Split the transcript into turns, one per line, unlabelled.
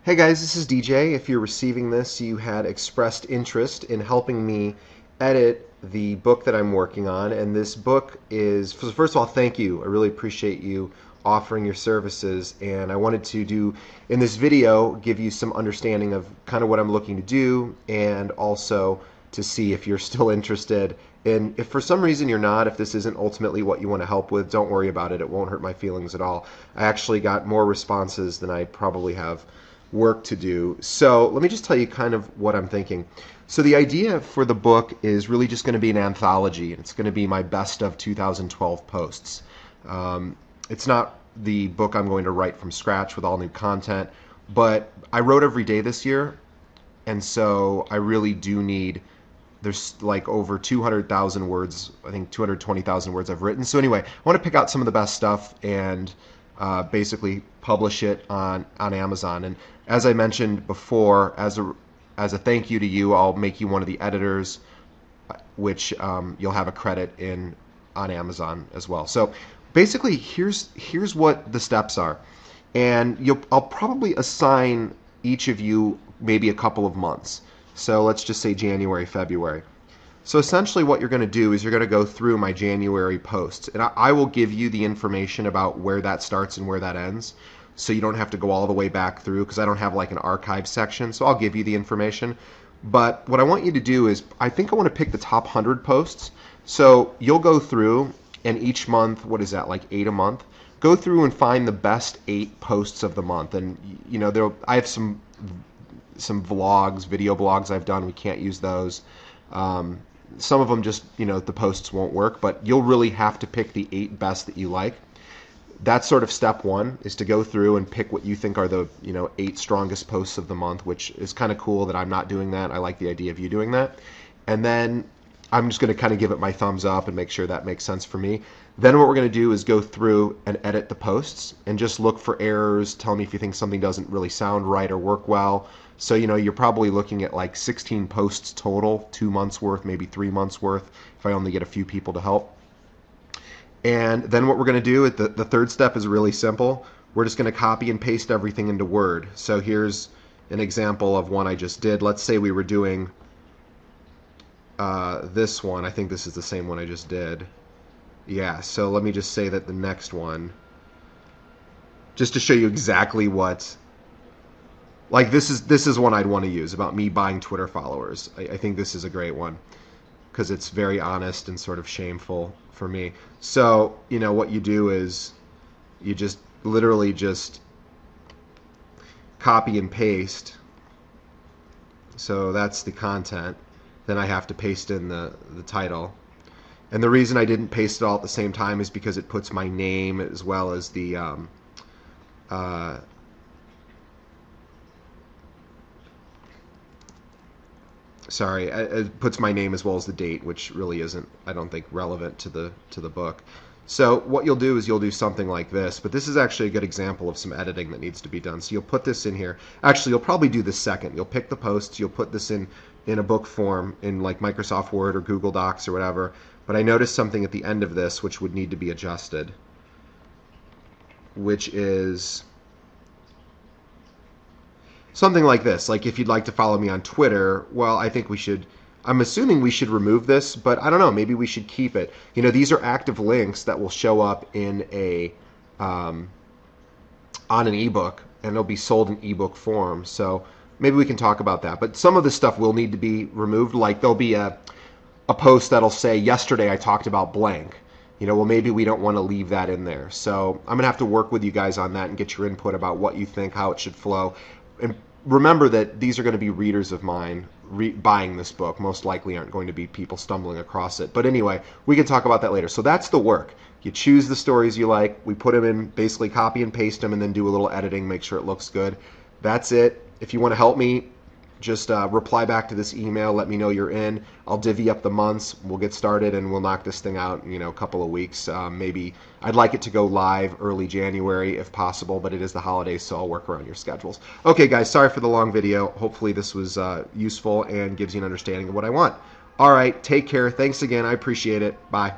Hey guys, this is DJ. If you're receiving this, you had expressed interest in helping me edit the book that I'm working on. And this book is, first of all, thank you. I really appreciate you offering your services. And I wanted to do, in this video, give you some understanding of kind of what I'm looking to do and also to see if you're still interested. And if for some reason you're not, if this isn't ultimately what you want to help with, don't worry about it. It won't hurt my feelings at all. I actually got more responses than I probably have work to do. So let me just tell you kind of what I'm thinking. So the idea for the book is really just going to be an anthology, and it's going to be my best of 2012 posts. It's not the book I'm going to write from scratch with all new content, but I wrote every day this year, and so I really do need, there's like over 200,000 words, I think 220,000 words I've written. So anyway, I want to pick out some of the best stuff and basically publish it on Amazon. And as I mentioned before, as a thank you to you, I'll make you one of the editors, which you'll have a credit in on Amazon as well. So basically, here's what the steps are, and I'll probably assign each of you maybe a couple of months. So let's just say January, February. So essentially what you're going to do is you're going to go through my January posts, and I will give you the information about where that starts and where that ends, so you don't have to go all the way back through, because I don't have like an archive section. So I'll give you the information. But what I want you to do is, I think I want to pick the top 100 posts. So you'll go through, and each month, what is that, like 8 a month? Go through and find the best 8 posts of the month. And you know, I have some vlogs, video blogs I've done. We can't use those. Some of them just, you know, the posts won't work, but you'll really have to pick the 8 best that you like. That's sort of step one, is to go through and pick what you think are the, you know, 8 strongest posts of the month, which is kind of cool that I'm not doing that. I like the idea of you doing that. And then I'm just going to kind of give it my thumbs up and make sure that makes sense for me. Then what we're going to do is go through and edit the posts and just look for errors. Tell me if you think something doesn't really sound right or work well. So, you know, you're probably looking at like 16 posts total, 2 months worth, maybe 3 months worth, if I only get a few people to help. And then what we're going to do, the third step is really simple. We're just going to copy and paste everything into Word. So here's an example of one I just did. Let's say we were doing this one. I think this is the same one I just did. Yeah, so let me just say that the next one, just to show you exactly what, like this is one I'd want to use about me buying Twitter followers. I think this is a great one because it's very honest and sort of shameful for me. So, you know, what you do is you just literally just copy and paste. So that's the content. Then I have to paste in the title. And the reason I didn't paste it all at the same time is because it puts my name as well as the sorry, it puts my name as well as the date, which really isn't, I don't think, relevant to the book. So what you'll do is you'll do something like this, but this is actually a good example of some editing that needs to be done. So you'll put this in here. Actually, you'll probably do the second. You'll pick the posts, you'll put this in a book form in like Microsoft Word or Google Docs or whatever. But I noticed something at the end of this which would need to be adjusted, which is something like this. Like if you'd like to follow me on Twitter, well, I think we should, I'm assuming we should remove this, but I don't know, maybe we should keep it. You know, these are active links that will show up in a on an ebook, and they'll be sold in ebook form. So maybe we can talk about that. But some of this stuff will need to be removed. Like there'll be a post that'll say, yesterday I talked about blank. You know, well, maybe we don't want to leave that in there. So I'm going to have to work with you guys on that and get your input about what you think, how it should flow. And remember that these are going to be readers of mine buying this book. Most likely aren't going to be people stumbling across it. But anyway, we can talk about that later. So that's the work. You choose the stories you like. We put them in, basically copy and paste them, and then do a little editing, make sure it looks good. That's it. If you want to help me, just reply back to this email. Let me know you're in. I'll divvy up the months. We'll get started, and we'll knock this thing out in, you know, a couple of weeks. Maybe I'd like it to go live early January if possible, but it is the holidays, so I'll work around your schedules. Okay, guys, sorry for the long video. Hopefully this was useful and gives you an understanding of what I want. All right, take care. Thanks again. I appreciate it. Bye.